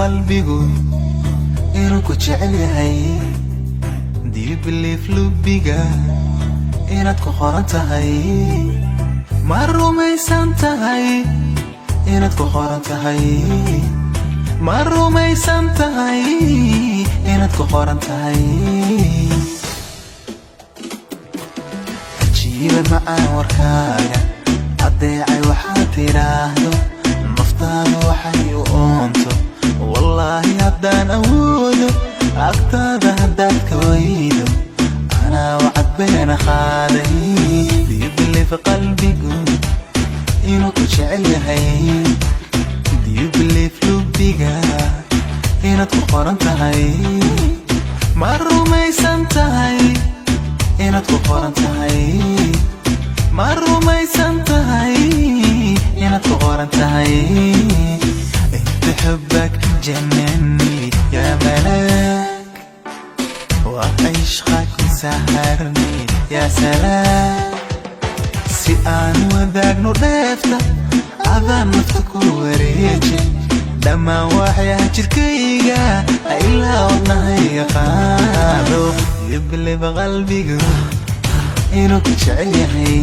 qalbigu inuu ku jecel yahay. Do you believe lubiga inaad ku qoran tahay? Ma rumaysan tahay inaad ku qoran tahay? Ma rumaysan tahay inaad ku qoran tahay? jiiba macaan warkaaga adeecay waxaad tiraahdo naftaadu waxay u oonto. wallaahi haddaan awoodo agtaada haddaad ka waydo anaa wacad beena qaaday. Do you believe qalbigu inuu ku jecel yahay? Do you believe lubiga inaad ku qoran tahay? ma rumaysan tahay inaad ku qoran tahay? ma rumaysan tahay inaad ku qoran tahay? انت حبك جنني يا ملاك وعشقك سهرني يا سلام. si aan wadaagno dheefta adaan nafta ku wareejin dhammaan waxyaa jirkayga ilaa wadnahayga qaado. Do you believe qalbigu inuu ku jecel yahay?